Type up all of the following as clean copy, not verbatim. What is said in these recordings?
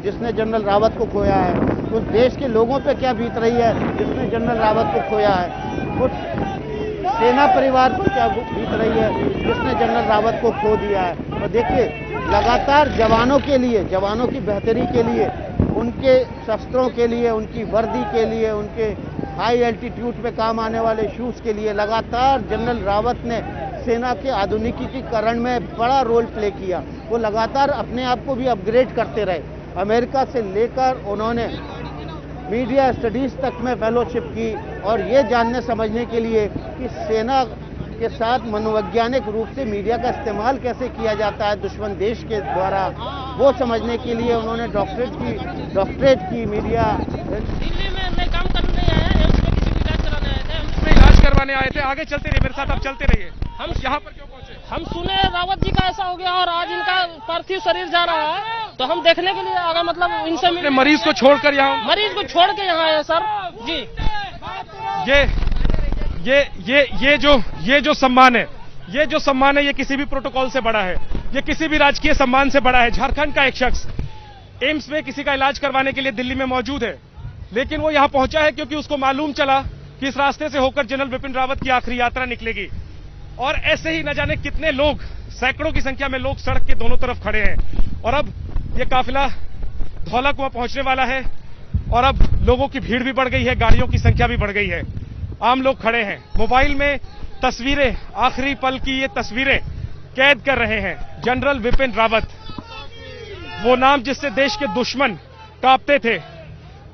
जिसने जनरल रावत को खोया है, उस देश के लोगों पे क्या बीत रही है जिसने जनरल रावत को खोया है, उस सेना परिवार पर क्या बीत रही है जिसने जनरल रावत को खो दिया है। और देखिए, लगातार जवानों के लिए, जवानों की बेहतरी के लिए, उनके शस्त्रों के लिए, उनकी वर्दी के लिए, उनके हाई एल्टीट्यूड पे काम आने वाले शूज के लिए लगातार जनरल रावत ने सेना के आधुनिकीकरण में बड़ा रोल प्ले किया। वो लगातार अपने आप को भी अपग्रेड करते रहे। अमेरिका से लेकर उन्होंने मीडिया स्टडीज तक में फेलोशिप की, और ये जानने समझने के लिए कि सेना के साथ मनोवैज्ञानिक रूप से मीडिया का इस्तेमाल कैसे किया जाता है दुश्मन देश के द्वारा, वो समझने के लिए उन्होंने डॉक्टरेट की मीडिया। दिल्ली में मैं काम करने नहीं आया, उसमें किसी इलाज कराने आए थे। हम उसमें इलाज करवाने आए थे। आगे चलते रहिए मेरे साथ, आप चलते रहिए। हम यहाँ पर क्यों पहुँचे? हम सुने रावत जी का ऐसा हो गया और आज इनका पार्थिव शरीर जा रहा है, तो हम देखने के लिए आ गए। मतलब इनसे मिलने, मरीज को छोड़कर यहाँ, मरीज को छोड़ के यहाँ आए सर जी। ये जो सम्मान है, ये किसी भी प्रोटोकॉल से बड़ा है, ये किसी भी राजकीय सम्मान से बड़ा है। झारखंड का एक शख्स एम्स में किसी का इलाज करवाने के लिए दिल्ली में मौजूद है, लेकिन वो यहाँ पहुंचा है क्योंकि उसको मालूम चला कि इस रास्ते से होकर जनरल विपिन रावत की आखिरी यात्रा निकलेगी। और ऐसे ही न जाने कितने लोग, सैकड़ों की संख्या में लोग सड़क के दोनों तरफ खड़े हैं। और अब ये काफिला धौला कुआं पहुंचने वाला है और अब लोगों की भीड़ भी बढ़ गई है, गाड़ियों की संख्या भी बढ़ गई है। आम लोग खड़े हैं, मोबाइल में तस्वीरें, आखिरी पल की ये तस्वीरें कैद कर रहे हैं। जनरल विपिन रावत, वो नाम जिससे देश के दुश्मन कांपते थे,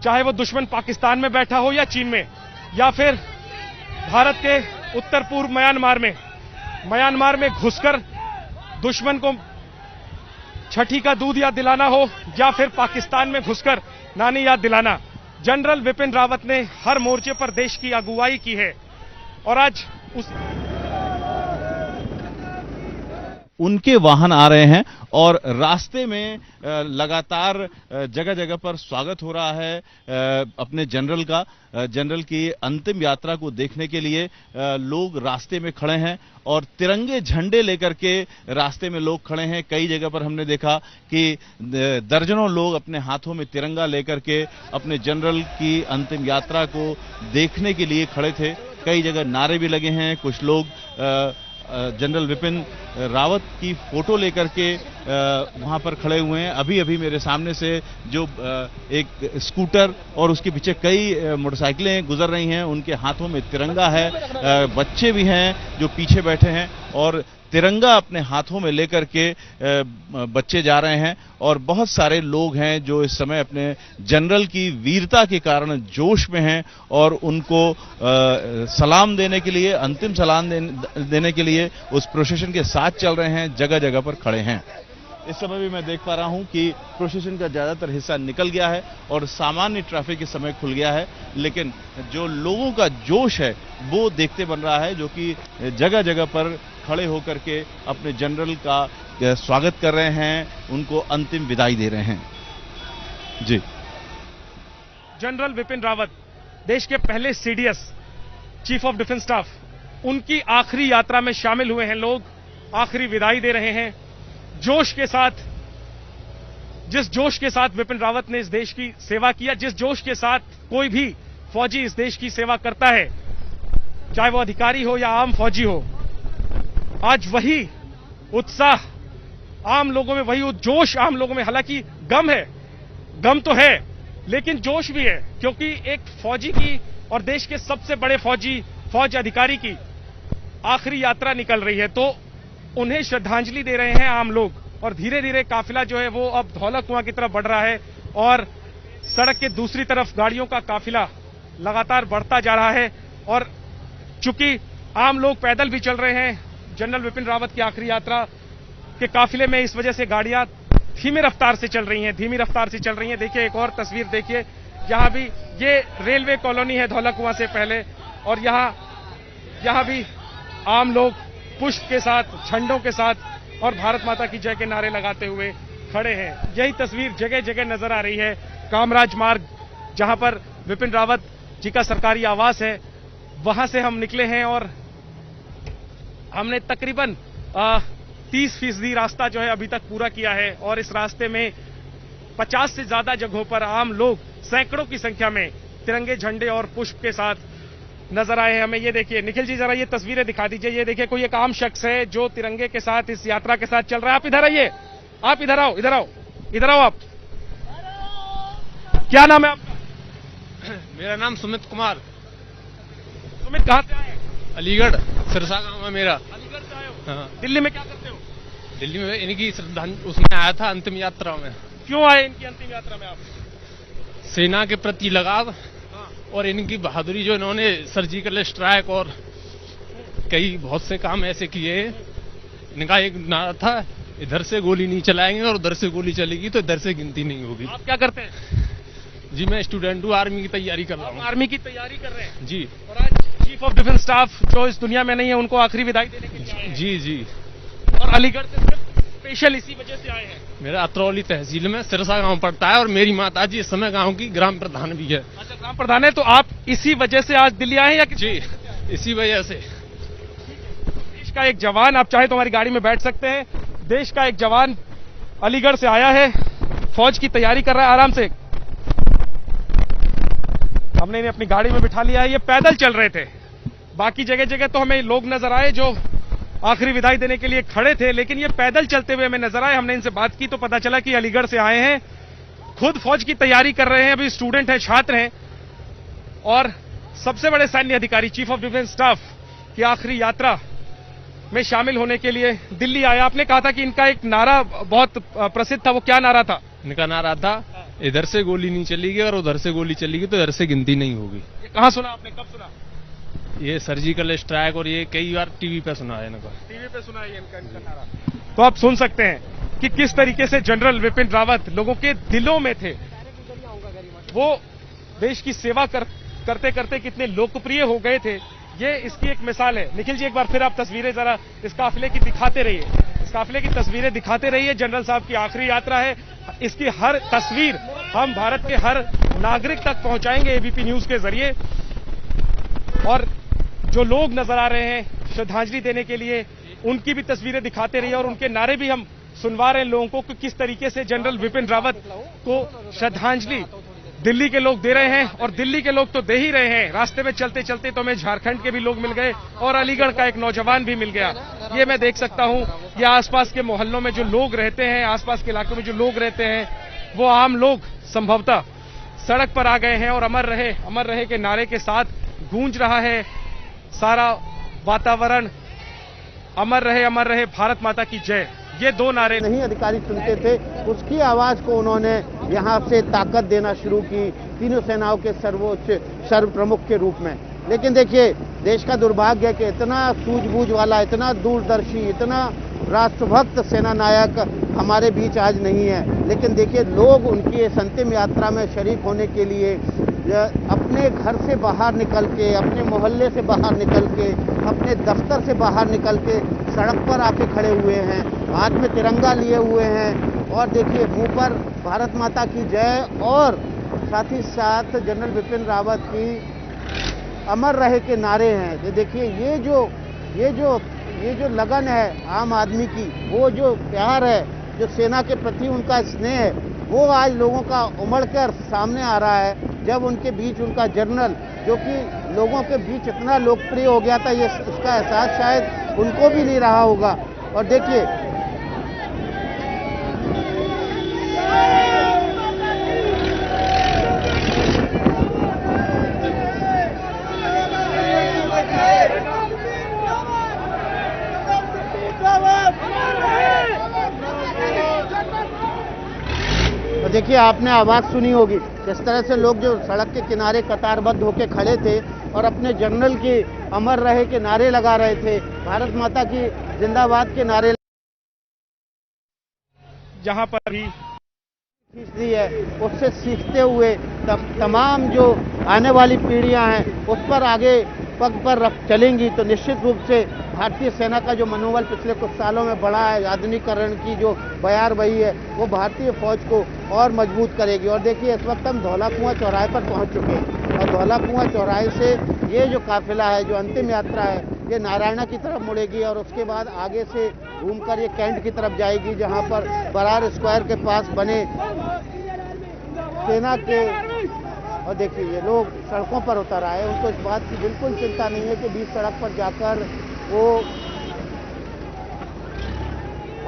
चाहे वो दुश्मन पाकिस्तान में बैठा हो या चीन में, या फिर भारत के उत्तर पूर्व म्यांमार में घुसकर दुश्मन को छठी का दूध याद दिलाना हो, या फिर पाकिस्तान में घुसकर नानी याद दिलाना। जनरल विपिन रावत ने हर मोर्चे पर देश की अगुवाई की है और आज उनके वाहन आ रहे हैं और रास्ते में लगातार जगह जगह पर स्वागत हो रहा है अपने जनरल का। जनरल की अंतिम यात्रा को देखने के लिए लोग रास्ते में खड़े हैं और तिरंगे झंडे लेकर के रास्ते में लोग खड़े हैं। कई जगह पर हमने देखा कि दर्जनों लोग अपने हाथों में तिरंगा लेकर के अपने जनरल की अंतिम यात्रा को देखने के लिए खड़े थे। कई जगह नारे भी लगे हैं। कुछ लोग जनरल विपिन रावत की फोटो लेकर के वहां पर खड़े हुए हैं। अभी अभी मेरे सामने से जो एक स्कूटर और उसके पीछे कई मोटरसाइकिलें गुजर रही हैं, उनके हाथों में तिरंगा है। बच्चे भी हैं जो पीछे बैठे हैं और तिरंगा अपने हाथों में लेकर के बच्चे जा रहे हैं। और बहुत सारे लोग हैं जो इस समय अपने जनरल की वीरता के कारण जोश में हैं और उनको सलाम देने के लिए, अंतिम सलाम देने के लिए उस प्रोसेशन के साथ चल रहे हैं, जगह जगह पर खड़े हैं। इस समय भी मैं देख पा रहा हूं कि प्रोसेशन का ज्यादातर हिस्सा निकल गया है और सामान्य ट्रैफिक इस समय खुल गया है, लेकिन जो लोगों का जोश है वो देखते बन रहा है, जो कि जगह जगह पर खड़े होकर के अपने जनरल का स्वागत कर रहे हैं, उनको अंतिम विदाई दे रहे हैं। जी, जनरल विपिन रावत, देश के पहले CDS, chief of defence staff, उनकी आखिरी यात्रा में शामिल हुए हैं लोग, आखिरी विदाई दे रहे हैं। जोश के साथ, जिस जोश के साथ विपिन रावत ने इस देश की सेवा किया, जिस जोश के साथ कोई भी फौजी इस देश की सेवा करता है, चाहे वो अधिकारी हो या आम फौजी हो, आज वही उत्साह आम लोगों में, वही जोश आम लोगों में, हालांकि गम है, गम तो है लेकिन जोश भी है, क्योंकि एक फौजी की और देश के सबसे बड़े फौज अधिकारी की आखिरी यात्रा निकल रही है, तो उन्हें श्रद्धांजलि दे रहे हैं आम लोग। और धीरे धीरे काफिला जो है वो अब धौला कुआं की तरफ बढ़ रहा है और सड़क के दूसरी तरफ गाड़ियों का काफिला लगातार बढ़ता जा रहा है। और चूंकि आम लोग पैदल भी चल रहे हैं जनरल विपिन रावत की आखिरी यात्रा के काफिले में, इस वजह से गाड़ियां धीमी रफ्तार से चल रही हैं। देखिए एक और तस्वीर देखिए, यहां भी ये रेलवे कॉलोनी है धौला कुआं से पहले, और यहां भी आम लोग पुष्प के साथ, झंडों के साथ और भारत माता की जय के नारे लगाते हुए खड़े हैं। यही तस्वीर जगह जगह नजर आ रही है। कामराज मार्ग, जहां पर विपिन रावत जी का सरकारी आवास है, वहां से हम निकले हैं और हमने तकरीबन 30% रास्ता जो है अभी तक पूरा किया है। और इस रास्ते में 50 से ज्यादा जगहों पर आम लोग सैकड़ों की संख्या में तिरंगे, झंडे और पुष्प के साथ नजर आए हैं। हमें ये देखिए, निखिल जी जरा ये तस्वीरें दिखा दीजिए। ये देखिए, कोई एक आम शख्स है जो तिरंगे के साथ इस यात्रा के साथ चल रहा है। आप इधर आइए, आप इधर आओ, इधर आओ, इधर आओ। आप क्या नाम है आपका? मेरा नाम सुमित कुमार। सुमित, कहाँ से आए? अलीगढ़ सिरसा गांव है मेरा। अलीगढ़ से आए हो? हाँ। दिल्ली में क्या करते हो? दिल्ली में इनकी श्रद्धांजलि उसमें आया था, अंतिम यात्रा में। क्यों आए इनकी अंतिम यात्रा में आप? सेना के प्रति लगाव और इनकी बहादुरी, जो इन्होंने सर्जिकल स्ट्राइक और कई बहुत से काम ऐसे किए। इनका एक नारा था, इधर से गोली नहीं चलाएंगे और उधर से गोली चलेगी तो इधर से गिनती नहीं होगी। आप क्या करते हैं? जी मैं स्टूडेंट हूँ, आर्मी की तैयारी कर रहा हूँ। आर्मी की तैयारी कर रहे हैं जी। और आज चीफ ऑफ डिफेंस स्टाफ जो इस दुनिया में नहीं है, उनको आखिरी विदाई देने के लिए आए हैं। जी जी। और अलीगढ़ से सिर्फ स्पेशल इसी वजह से आए हैं। मेरा अतरौली तहसील में सिरसा गांव पड़ता है और मेरी माता जी इस समय गांव की ग्राम प्रधान भी है। अच्छा, ग्राम प्रधान है। तो आप इसी वजह से आज दिल्ली आए हैं या जी, इसी वजह से। देश का एक जवान, आप चाहे तो हमारी गाड़ी में बैठ सकते हैं। देश का एक जवान अलीगढ़ से आया है, फौज की तैयारी कर रहा है आराम से। हमने इन्हें अपनी गाड़ी में बिठा लिया है। ये पैदल चल रहे थे। बाकी जगह जगह तो हमें लोग नजर आए जो आखिरी विदाई देने के लिए खड़े थे, लेकिन ये पैदल चलते हुए हमें नजर आए। हमने इनसे बात की तो पता चला कि अलीगढ़ से आए हैं, खुद फौज की तैयारी कर रहे हैं, अभी स्टूडेंट हैं, छात्र हैं और सबसे बड़े सैन्य अधिकारी चीफ ऑफ डिफेंस स्टाफ की आखिरी यात्रा में शामिल होने के लिए दिल्ली आया। आपने कहा था कि इनका एक नारा बहुत प्रसिद्ध था, वो क्या नारा था? इनका नारा था, इधर से गोली नहीं चलेगी और उधर से गोली चलेगी तो इधर से गिनती नहीं होगी। ये कहां सुना आपने, कब सुना? ये सर्जिकल स्ट्राइक और ये कई बार टीवी पे सुना है इनका। टीवी पे सुना है ये इनका नारा। तो आप सुन सकते हैं कि किस तरीके से जनरल विपिन रावत लोगों के दिलों में थे। वो देश की सेवा करते करते कितने लोकप्रिय हो गए थे, ये इसकी एक मिसाल है। निखिल जी, एक बार फिर आप तस्वीरें जरा इस काफिले की दिखाते रहिए, इस काफिले की तस्वीरें दिखाते रहिए। जनरल साहब की आखिरी यात्रा है, इसकी हर तस्वीर हम भारत के हर नागरिक तक पहुंचाएंगे एबीपी न्यूज के जरिए। और जो लोग नजर आ रहे हैं श्रद्धांजलि देने के लिए, उनकी भी तस्वीरें दिखाते रहिए और उनके नारे भी हम सुनवा रहे हैं लोगों को कि किस तरीके से जनरल विपिन रावत को श्रद्धांजलि दिल्ली के लोग दे रहे हैं। और दिल्ली के लोग तो दे ही रहे हैं, रास्ते में चलते चलते तो हमें झारखंड के भी लोग मिल गए और अलीगढ़ का एक नौजवान भी मिल गया। ये मैं देख सकता हूं, ये आसपास के मोहल्लों में जो लोग रहते हैं, आसपास के इलाकों में जो लोग रहते हैं, वो आम लोग संभवतः सड़क पर आ गए हैं और अमर रहे के नारे के साथ गूंज रहा है सारा वातावरण। अमर रहे भारत माता की जय, ये दो नारे नहीं अधिकारी सुनते थे, उसकी आवाज को उन्होंने यहाँ से ताकत देना शुरू की, तीनों सेनाओं के सर्वोच्च सर्व प्रमुख के रूप में। लेकिन देखिए, देश का दुर्भाग्य है कि इतना सूझबूझ वाला, इतना दूरदर्शी, इतना राष्ट्रभक्त सेना नायक हमारे बीच आज नहीं है। लेकिन देखिए, लोग उनकी इस अंतिम यात्रा में शरीक होने के लिए अपने घर से बाहर निकल के, अपने मोहल्ले से बाहर निकल के, अपने दफ्तर से बाहर निकल के सड़क पर आके खड़े हुए हैं, हाथ में तिरंगा लिए हुए हैं और देखिए मुंह पर भारत माता की जय और साथ ही साथ जनरल विपिन रावत की अमर रहे के नारे हैं। तो देखिए, ये जो लगन है आम आदमी की, वो जो प्यार है, जो सेना के प्रति उनका स्नेह है, वो आज लोगों का उमड़ कर सामने आ रहा है। जब उनके बीच उनका जनरल, जो कि लोगों के बीच इतना लोकप्रिय हो गया था, ये उसका एहसास शायद उनको भी नहीं रहा होगा। और देखिए, तो देखिए, आपने आवाज सुनी होगी किस तरह से लोग जो सड़क के किनारे कतारबद्ध होकर खड़े थे और अपने जनरल की अमर रहे के नारे लगा रहे थे, भारत माता की जिंदाबाद के नारे। जहां पर भी तीसरी है, उससे सीखते हुए तमाम जो आने वाली पीढ़ियां हैं उस पर आगे पग पर चलेंगी, तो निश्चित रूप से भारतीय सेना का जो मनोबल पिछले कुछ सालों में बढ़ा है, आधुनिकीकरण की जो बयार बही है, वो भारतीय फौज को और मजबूत करेगी। और देखिए, इस वक्त हम धौला कुआं चौराहे पर पहुंच चुके हैं और धौला कुआं चौराहे से ये जो काफिला है, जो अंतिम यात्रा है, ये नारायणा की तरफ मुड़ेगी और उसके बाद आगे से घूमकर ये कैंट की तरफ जाएगी, जहां पर बरार स्क्वायर के पास बने सेना के, और देखिए ये लोग सड़कों पर उतर आए, उनको इस बात की बिल्कुल चिंता नहीं है कि बीच सड़क पर जाकर वो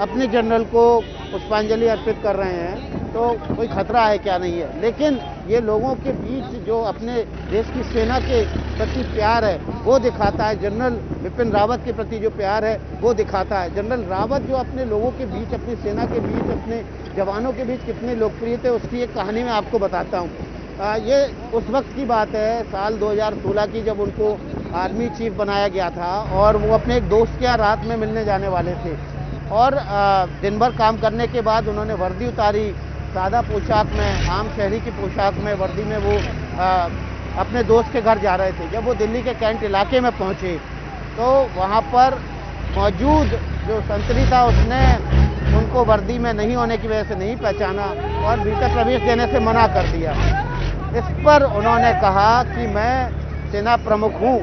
अपने जनरल को पुष्पांजलि अर्पित कर रहे हैं, तो कोई खतरा है क्या नहीं है। लेकिन ये लोगों के बीच जो अपने देश की सेना के प्रति प्यार है वो दिखाता है, जनरल विपिन रावत के प्रति जो प्यार है वो दिखाता है। जनरल रावत जो अपने लोगों के बीच, अपनी सेना के बीच, अपने जवानों के बीच कितने लोकप्रिय थे, उसकी एक कहानी मैं आपको बताता हूँ। ये उस वक्त की बात है, साल 2016 की, जब उनको आर्मी चीफ बनाया गया था और वो अपने एक दोस्त के यहाँ रात में मिलने जाने वाले थे। और दिन भर काम करने के बाद उन्होंने वर्दी उतारी, सादा पोशाक में, आम शहरी की पोशाक में, वर्दी में वो अपने दोस्त के घर जा रहे थे। जब वो दिल्ली के कैंट इलाके में पहुंचे तो वहां पर मौजूद जो संतरी था उसने उनको वर्दी में नहीं होने की वजह से नहीं पहचाना और भीतर प्रवेश देने से मना कर दिया। इस पर उन्होंने कहा कि मैं सेना प्रमुख हूँ।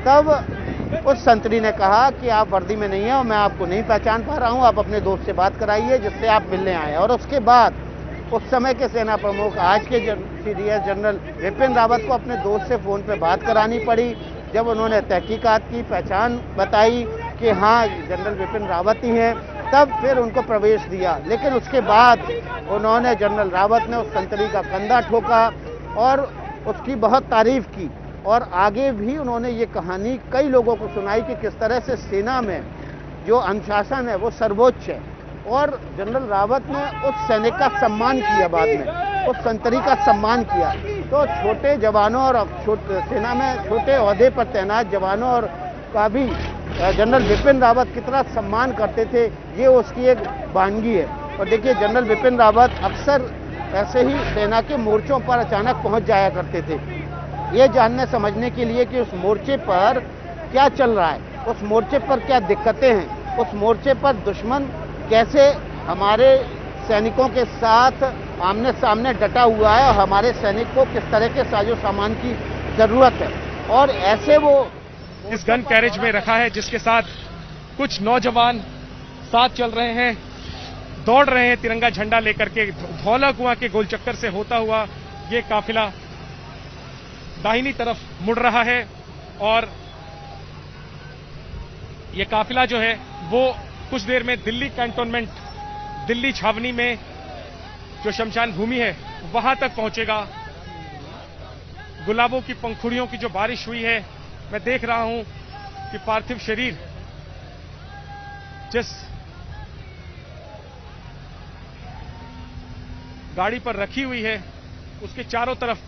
तब उस संतरी ने कहा कि आप वर्दी में नहीं हैं और मैं आपको नहीं पहचान पा रहा हूँ, आप अपने दोस्त से बात कराइए जिससे आप मिलने आए। और उसके बाद उस समय के सेना प्रमुख, आज के सीडीएस जनरल विपिन रावत को अपने दोस्त से फ़ोन पे बात करानी पड़ी। जब उन्होंने तहकीकात की, पहचान बताई कि हाँ जनरल विपिन रावत ही हैं, तब फिर उनको प्रवेश दिया। लेकिन उसके बाद उन्होंने, जनरल रावत ने उस संतरी का कंधा ठोका और उसकी बहुत तारीफ की। और आगे भी उन्होंने ये कहानी कई लोगों को सुनाई कि किस तरह से सेना में जो अनुशासन है वो सर्वोच्च है। और जनरल रावत ने उस सैनिक का सम्मान किया, बाद में उस संतरी का सम्मान किया। तो छोटे जवानों और सेना में छोटे ओहदे पर तैनात जवानों और का भी जनरल विपिन रावत कितना सम्मान करते थे, ये उसकी एक वानगी है। और देखिए जनरल विपिन रावत अक्सर ऐसे ही सेना के मोर्चों पर अचानक पहुंच जाया करते थे, ये जानने समझने के लिए कि उस मोर्चे पर क्या चल रहा है, उस मोर्चे पर क्या दिक्कतें हैं, उस मोर्चे पर दुश्मन कैसे हमारे सैनिकों के साथ आमने सामने डटा हुआ है और हमारे सैनिक को किस तरह के साजो सामान की जरूरत है। और ऐसे वो इस गन कैरेज में रखा है, जिसके साथ कुछ नौजवान साथ चल रहे हैं, दौड़ रहे हैं तिरंगा झंडा लेकर के। धौला कुआं के गोलचक्कर से होता हुआ ये काफिला दाहिनी तरफ मुड़ रहा है और ये काफिला जो है वो कुछ देर में दिल्ली कैंटोनमेंट, दिल्ली छावनी में जो शमशान भूमि है वहां तक पहुंचेगा। गुलाबों की पंखुड़ियों की जो बारिश हुई है, मैं देख रहा हूं कि पार्थिव शरीर जिस गाड़ी पर रखी हुई है उसके चारों तरफ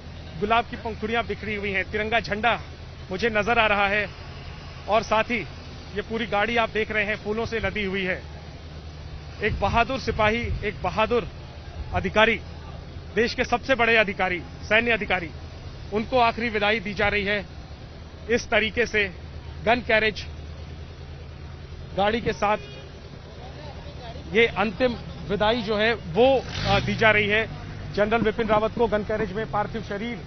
गुलाब की पंखुड़ियां बिखरी हुई हैं, तिरंगा झंडा मुझे नजर आ रहा है और साथ ही ये पूरी गाड़ी आप देख रहे हैं फूलों से लदी हुई है। एक बहादुर सिपाही, एक बहादुर अधिकारी, देश के सबसे बड़े अधिकारी, सैन्य अधिकारी, उनको आखिरी विदाई दी जा रही है। इस तरीके से गन कैरेज गाड़ी के साथ ये अंतिम विदाई जो है वो दी जा रही है। जनरल विपिन रावत को गन कैरेज में पार्थिव शरीर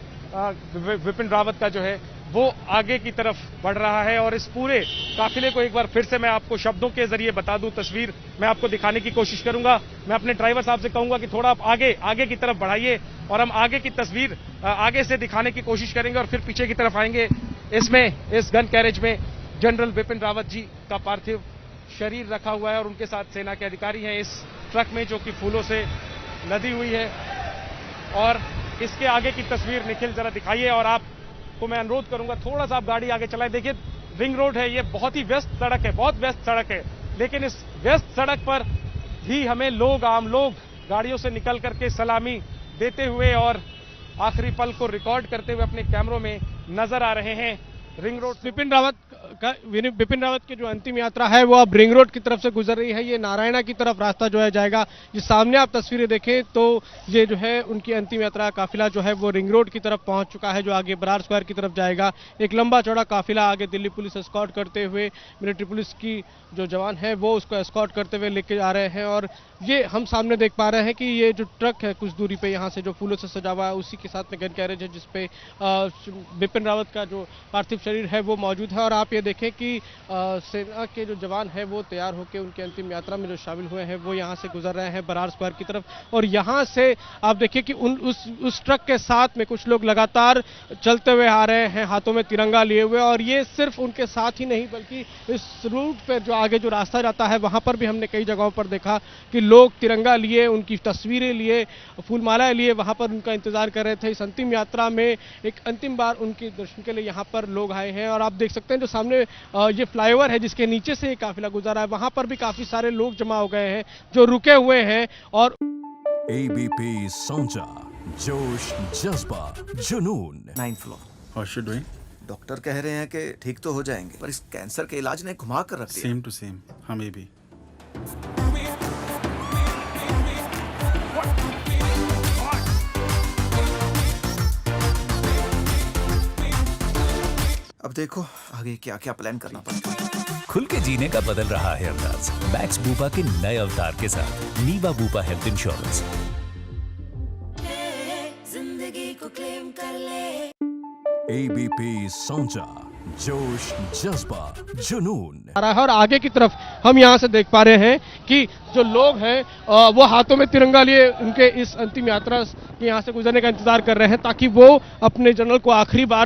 विपिन रावत का जो है वो आगे की तरफ बढ़ रहा है। और इस पूरे काफिले को एक बार फिर से मैं आपको शब्दों के जरिए बता दूं, तस्वीर मैं आपको दिखाने की कोशिश करूंगा। मैं अपने ड्राइवर साहब से कहूंगा कि थोड़ा आप आगे की तरफ बढ़ाइए और हम आगे की तस्वीर आगे से दिखाने की कोशिश करेंगे और फिर पीछे की तरफ आएंगे। इसमें, इस गन कैरेज में जनरल विपिन रावत जी का पार्थिव शरीर रखा हुआ है और उनके साथ सेना के अधिकारी हैं इस ट्रक में जो कि फूलों से लदी हुई है। और इसके आगे की तस्वीर निखिल जरा दिखाइए और आपको मैं अनुरोध करूंगा थोड़ा सा आप गाड़ी आगे चलाएं। देखिए रिंग रोड है, ये बहुत ही व्यस्त सड़क है, बहुत व्यस्त सड़क है, लेकिन इस व्यस्त सड़क पर भी हमें लोग, आम लोग गाड़ियों से निकल करके सलामी देते हुए और आखिरी पल को रिकॉर्ड करते हुए अपने कैमरों में नजर आ रहे हैं। रिंग रोड विपिन रावत की जो अंतिम यात्रा है वो अब रिंग रोड की तरफ से गुजर रही है। ये नारायणा की तरफ रास्ता जो है जाएगा। ये सामने आप तस्वीरें देखें तो ये जो है उनकी अंतिम यात्रा काफिला जो है वो रिंग रोड की तरफ पहुंच चुका है, जो आगे बरार स्क्वायर की तरफ जाएगा। एक लंबा चौड़ा काफिला आगे दिल्ली पुलिस एस्कॉर्ट करते हुए, मिलिट्री पुलिस की जो जवान है वो उसको एस्कॉर्ट करते हुए लेके आ रहे हैं। और ये हम सामने देख पा रहे हैं कि ये जो ट्रक है कुछ दूरी पे यहाँ से जो फूलों से सजा हुआ है उसी के साथ में गन कैरेज है जिसपे विपिन रावत का जो पार्थिव शरीर है वो मौजूद है। और आप ये देखें कि सेना के जो जवान हैं वो तैयार होकर उनकी अंतिम यात्रा में जो शामिल हुए हैं वो यहाँ से गुजर रहे हैं बरार स्क्वायर की तरफ। और यहाँ से आप देखिए कि उस ट्रक के साथ में कुछ लोग लगातार चलते हुए आ रहे हैं हाथों में तिरंगा लिए हुए। और ये सिर्फ उनके साथ ही नहीं बल्कि इस रूट पर जो आगे जो रास्ता जाता है वहाँ पर भी हमने कई जगहों पर देखा कि लोग तिरंगा लिए, उनकी तस्वीरें लिए, फूलमालाएं लिए वहाँ पर उनका इंतजार कर रहे थे। इस अंतिम यात्रा में एक अंतिम बार उनके दर्शन के लिए यहाँ पर लोग आए हैं। और आप देख सकते हैं जो सामने ये फ्लाईओवर है जिसके नीचे से ये काफिला गुजरा है, वहाँ पर भी काफी सारे लोग जमा हो गए हैं जो रुके हुए हैं। और ABP Sonja, जोश जज्बा जुनून। 9th floor. How's she doing? Doctor कह रहे हैं कि ठीक तो हो जाएंगे, पर इस कैंसर के इलाज ने घुमा कर रख दिया। Same to same. हमें भी। अब देखो आगे क्या क्या प्लान करना पड़ेगा। खुल के जीने का बदल रहा है अंदाज मैक्स बूपा के नए अवतार के साथ नीवा बूपा हेल्थ इंश्योरेंस। जिंदगी को क्लेम कर ले। ABP Sonja, जोश जज्बा जुनून। और आगे की तरफ हम यहाँ से देख पा रहे हैं कि जो लोग हैं वो हाथों में तिरंगा लिए उनके इस अंतिम यात्रा के यहाँ से गुजरने का इंतजार कर रहे हैं ताकि वो अपने जनरल को आखिरी बार